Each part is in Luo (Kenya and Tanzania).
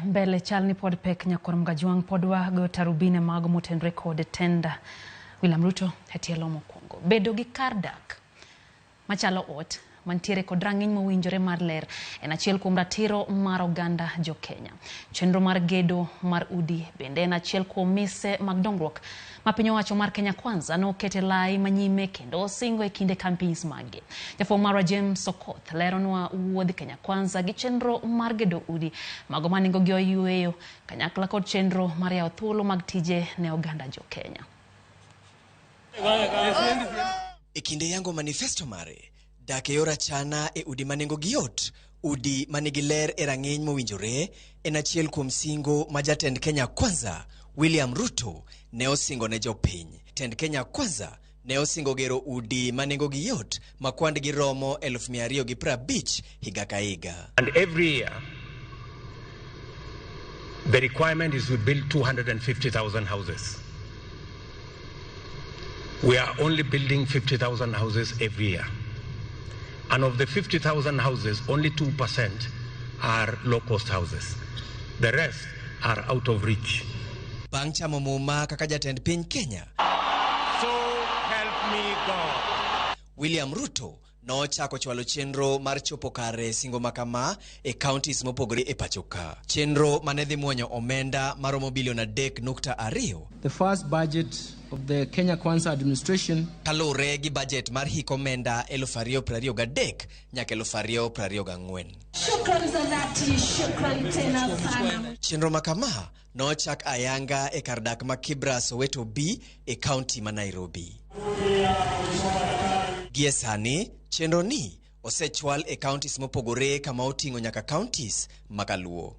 Mbele chalni pod pek nyakor mgajuang podwa go tarubine mag motenre kod tenda William Ruto hetielo mokwongo. Bedo gi kardak machalo ot mantiere kod rang'iny mowinjore mar ler en achiel kuom ratiro mar oganda jo Kenya. Chenro mar gedo mar udi bende en achiel kuom mise mag dongruok ma piny owacho mar Kenya Kwanza nokete lai manyime kendo singo e kinde campaigns mage. Jafwambo marwa James Sokoth leronwa wuodh Kenya Kwanza gi chenro mar gedo udi mago ma nengogi oyueyo kanyakla kod chenro mar yawo thuolo mag tije ne oganda jo Kenya. E kinde yango manifesto mare dak e yor achana e udi manengogi yot, udi manigi ler e rang'iny mowinjore en achiel kuom singo ma jatend Kenya Kwanza William Ruto ne osingo ne jopiny. Tend Kenya Kwanza ne osingo gero udi manengogi yot ma kwandgi romo 250 higa ka higa. And every year the requirement is to build 250,000 houses. We are only building 50,000 houses every year. And of the 50,000 houses, only 2% are low-cost houses. The rest are out of reach. Bang chamo muma kaka jatend piny Kenya, So help me God. William Ruto no chako chwalo chenro mar chopo kare singo makama e counties mopogore e pachoka. Chenro manedhi muonyo omenda maromo bilion 3.2. The first budget of the Kenya Kwanza administration kalure gi budget mar hik omenda 2023 nyaka 2024. Shukran za dhati, shukran tena sana. Chenro makama no chak ayanga e kardak ma Kibra Soweto B e county ma Nairobi. Giesani chenro ni osechwal e counties mopogore kama oting'o nyaka counties makaluo.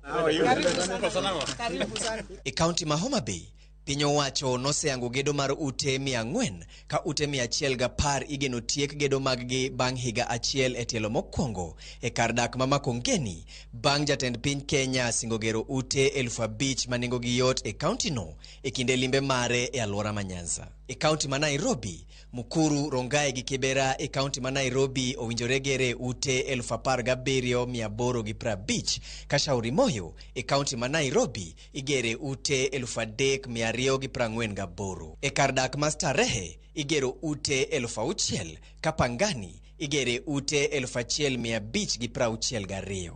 E county ma Homa Bay piny owacho noseyango gedo mar ute 400 ka ute 110 igeno tiek gedo maggi bang' higa achiel e tielo mokwongo e kar dak ma Makongeni bang' jatend piny Kenya singo gero ute 5,000 manengogi yot e county no e kinde limbe mare e alwora ma Nyanza. E county ma Nairobi, Mukuru, Rongai gi Kibera e county ma Nairobi owinjore gere ute 17,850 ka Shauri Moyo e county ma Nairobi igere ute 3,248. E kar dak ma Starehe igero ute 6,000 ka Pangani igere ute 1,562.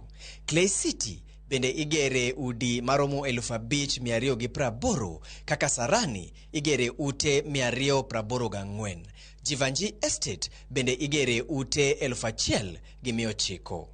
Clay City bende igere udi maromo 5,280 kaka Sarani igere ute 284. Jivanji Estate bende igere ute 1,900.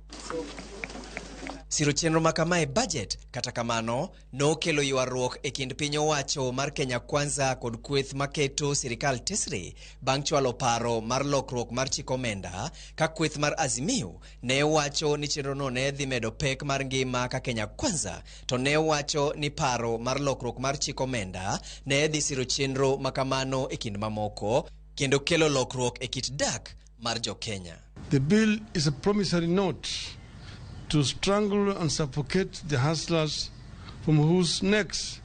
Siro chenro makama e budget kata kamano no kelo ywaruok e kind piny owacho mar Kenya Kwanza kod kweth maketo sirikal tesre bang' chwalo paro mar lokruok mar chik omenda ka kweth mar Azimio ne wacho ni chenro no ne dhi medo pek mar ngima ka Kenya Kwanza to ne wacho ni paro mar lokruok mar chik omenda ne dhi siro chenro makamano e kind mamoko kendo kelo lokruok e kit dak mar jo Kenya. The bill is a promissory note to strangle and suffocate the hustlers from whose necks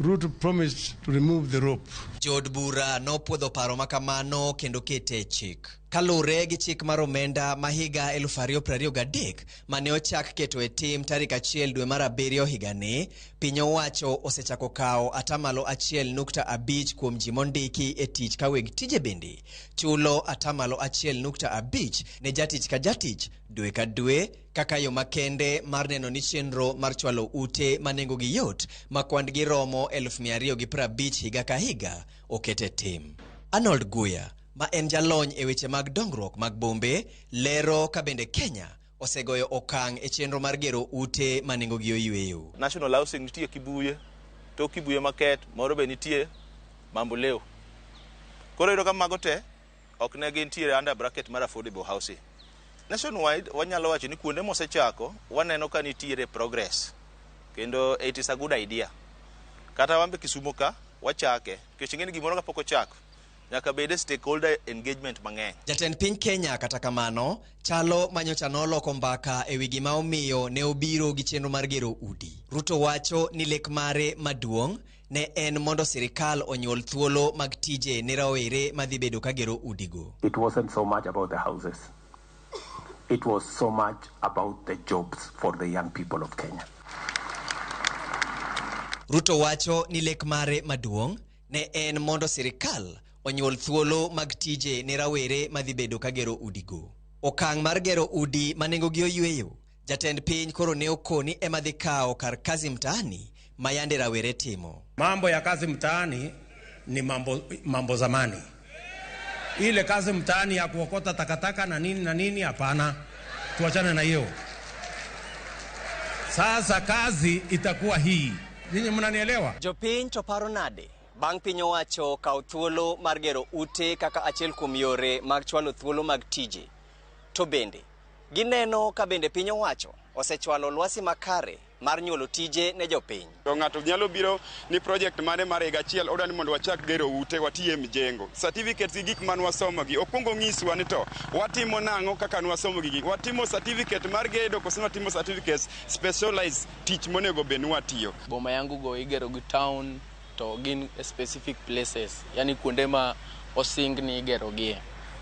Ruto promised to remove the rope. Jod bura no puodho paro makamano kendo kete chik. Kalure gi chik mar omenda ma higa 2023 mane ochak keto e tim tarik 1 dwe mar 7 higani, piny owacho osechako kawo atamalo 1.5 kuom ji mondiki e tich ka weg tije bende chulo atamalo 1.5 ne jatich ka jatich dwe ka dwe kaka yo makende mar neno ni chenro mar chwalo ute manengogi yot ma kwandgi romo 250 higa ka higa okete tim. Arnold Guya ma en jalony e weche mag dongruok mag bombe lero ka bende Kenya osegoyo okang' e chenro mar gero ute manengogi oyueyo. National housing nitie Kibuye, to Kibuye market moro be nitie Mamboleo. Koro iro ka mago te ok ne gintiere under bracket mar affordable housing. Nationwide wanyalo wacho ni kuonde mosechako waneno ka nitiere progress kendo it is a good idea. Kata wambe Kisumo ka wachake kechingeni gimoro kapok ochako nyaka bede stakeholder engagement mang'eny. Jatend piny Kenya kata kamano chalo manyocha noloko mbaka e wi gima omiyo ne obiro gi chenro mar gero udi. Ruto wacho ni lek mare maduong' ne en mondo sirikal onyuol thuolo mag tije ne rawere madhi bedo ka gero udigo. It wasn't so much about the houses. It was so much about the jobs for the young people of Kenya. Ruto wacho ni lek mare maduong' ne en mondo sirikal onyuol thuolo mag tije ne rawere madhi bedo kagero udigo. Okang' mar gero udi manengogi oyweyo, jatend piny koro ne okoni ema dhi kawo kar kazi mtaani mayande rawere timo. Mambo ya kazi mtaani ni mambo zamani. Ile kazi mtaani ya kuokota takataka na nini hapana. Tuachane na hiyo. Sasa kazi itakuwa hii. Ninyi mnanielewa? Jopiny to paro nade bang' piny owacho kawo thuolo mar gero ute kaka achiel kuom yore mag chwalo thuolo mag tije. To bende gineno ka bende piny owacho osechwalo lwasi makare mar nyuolo tije ne jopiny. To ng'ato nyalo biro ni project mane mar higa achiel odani mondo wachak gero ute watie mjengo. Certificates gi gik man wasomo gi okwongo ng'iswa ni to watimo nang'o kaka wasomo gi. Watimo certificate mar gedo koso watimo certificates specialized tich monego bed watiyo. Boma yangu go igero gi town to gin specific places, yani kuonde ma osingni igero gie.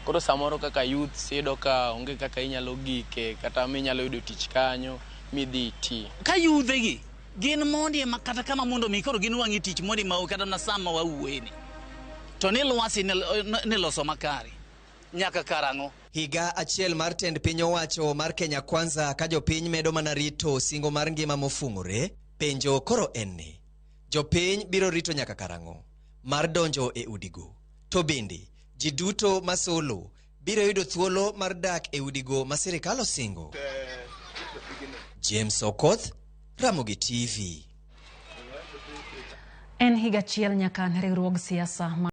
Koro samoro kaka youth sido ka onge kaka inyalo gike kata minyalo yudo tich kanyo midhi ti. Ka yudhe gi gin mondi ma kata kama mondo mi koro gin wangi tich mondi ma kata na sama wauweni. To ni lwasi ni loso makari nyaka karango. Higa achiel mar tend piny owacho mar Kenya Kwanza ka jopiny medo mana rito singo mar ngima mofungore, penjo koro enne. Jopiny biro rito nyaka karango mar donjo e udigo. To bende ji duto masolo biro yudo thuolo mar dak e udigo ma sirikal osingo. James Okoth, Ramogi TV. En higa achiel nyaka riwruog siasa